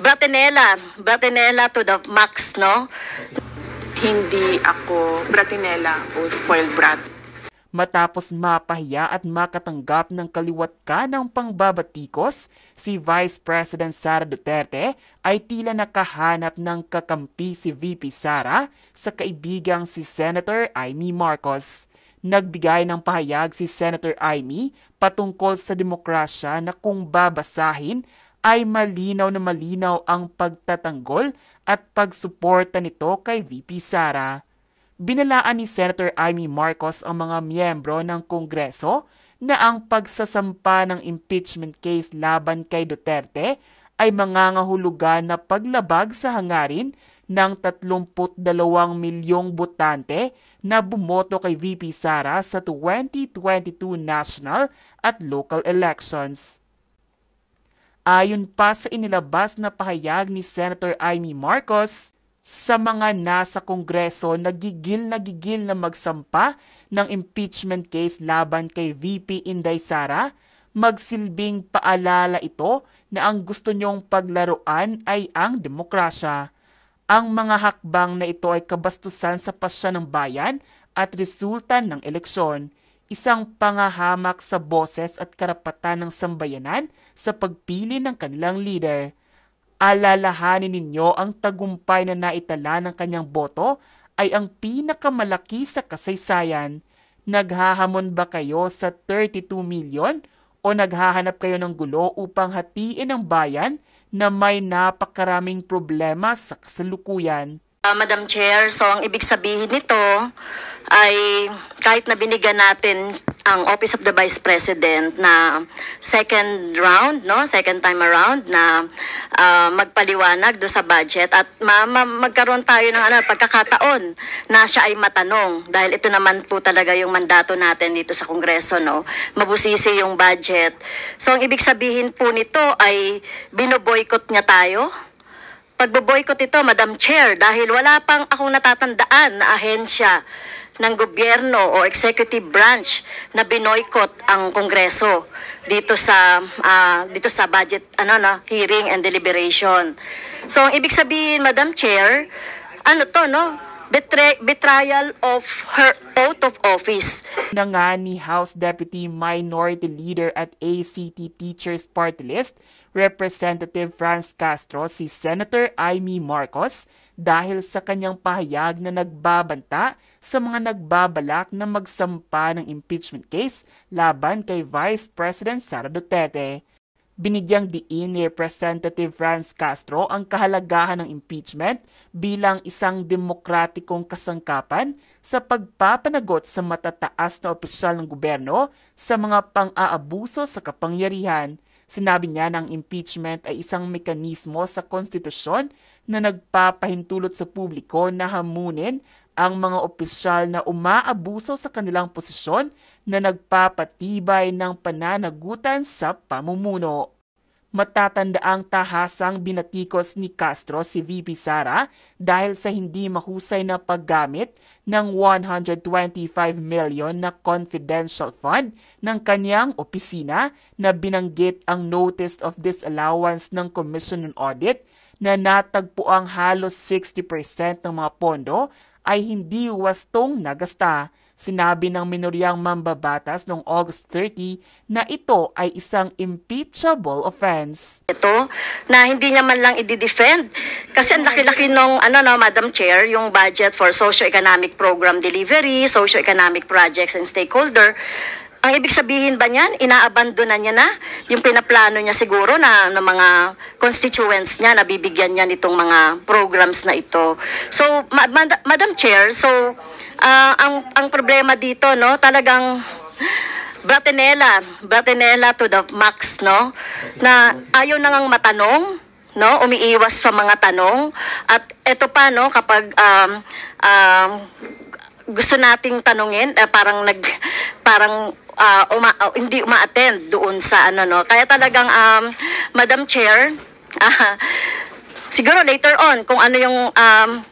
Bratinella to the max, no? Hindi ako bratinella o spoiled brat. Matapos mapahiya at makatanggap ng kaliwat ka ng pangbabatikos, si Vice President Sara Duterte ay tila nakahanap ng kakampi si VP Sara sa kaibigang si Senator Amy Marcos. Nagbigay ng pahayag si Senator Amy patungkol sa demokrasya na kung babasahin ay malinaw na malinaw ang pagtatanggol at pagsuporta nito kay VP Sara. Binalaan ni Senator Amy Marcos ang mga miyembro ng Kongreso na ang pagsasampa ng impeachment case laban kay Duterte ay mangangahulugan na paglabag sa hangarin ng 32 milyong botante na bumoto kay VP Sara sa 2022 national at local elections. Ayon pa sa inilabas na pahayag ni Senator Amy Marcos, sa mga nasa Kongreso nagigil na magsampa ng impeachment case laban kay VP Inday Sara, magsilbing paalala ito na ang gusto niyong paglaruan ay ang demokrasya. Ang mga hakbang na ito ay kabastusan sa pasya ng bayan at resulta ng eleksyon, isang pangahamak sa boses at karapatan ng sambayanan sa pagpili ng kanilang leader. Alalahanin ninyo ang tagumpay na naitala ng kanyang boto ay ang pinakamalaki sa kasaysayan. Naghahamon ba kayo sa 32 milyon o naghahanap kayo ng gulo upang hatiin ang bayan na may napakaraming problema sa kasalukuyan? Madam Chair, so ang ibig sabihin nito ay kahit na binigyan natin ang Office of the Vice President na second time around na magpaliwanag do sa budget at magkaroon tayo ng pagkakataon na siya ay matanong dahil ito naman po talaga yung mandato natin dito sa Kongreso, no? Mabusisi yung budget. So ang ibig sabihin po nito ay binoboykot niya tayo. Pagboboykot ito, Madam Chair, dahil wala pang akong natatandaan na ahensya ng gobyerno o executive branch na binoykot ang Kongreso dito sa budget hearing and deliberation. So ang ibig sabihin, Madam Chair, betrayal of her oath of office. Na nga ni House Deputy Minority Leader at ACT Teachers Party List, Representative Franz Castro, si Senator Amy Marcos dahil sa kanyang pahayag na nagbabanta sa mga nagbabalak na magsampa ng impeachment case laban kay Vice President Sara Duterte. Binigyang diin ni Representative Franz Castro ang kahalagahan ng impeachment bilang isang demokratikong kasangkapan sa pagpapanagot sa matataas na opisyal ng gobyerno sa mga pang-aabuso sa kapangyarihan. Sinabi niya na ang impeachment ay isang mekanismo sa konstitusyon na nagpapahintulot sa publiko na hamunin ang mga opisyal na umaabuso sa kanilang posisyon na nagpapatibay ng pananagutan sa pamumuno. Matatandaang tahasang binatikos ni Castro si VP Sara dahil sa hindi mahusay na paggamit ng 125 million na confidential fund ng kanyang opisina na binanggit ang Notice of Disallowance ng Commission on Audit na natagpo ang halos 60% ng mga pondo ay hindi wastong nagasta. Sinabi ng minoryang mambabatas noong August 30 na ito ay isang impeachable offense. Ito na hindi niya man lang i-defend kasi ang laki-laki nung Madam Chair, yung budget for socio-economic program delivery, socio-economic projects and stakeholder. Ang ibig sabihin ba niyan, inaabandonan niya na yung pinaplano niya siguro na ng mga constituents niya na bibigyan niya nitong mga programs na ito. So, Madam Chair, so ang problema dito, no, talagang Bratinella to the max, no, na ayaw na ngang matanong, no, umiiwas sa mga tanong at ito pa, no, kapag gusto nating tanungin, hindi uma-attend doon sa Kaya talagang Madam Chair, siguro later on kung ano yung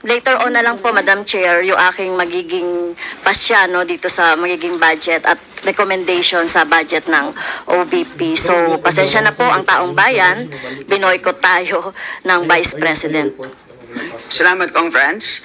later on na lang po, Madam Chair, yung aking magiging pasya, no, dito sa magiging budget at recommendation sa budget ng OBP. So, pasensya na po ang taong bayan, binoykot tayo ng Vice President. Salamat, Kong Franz.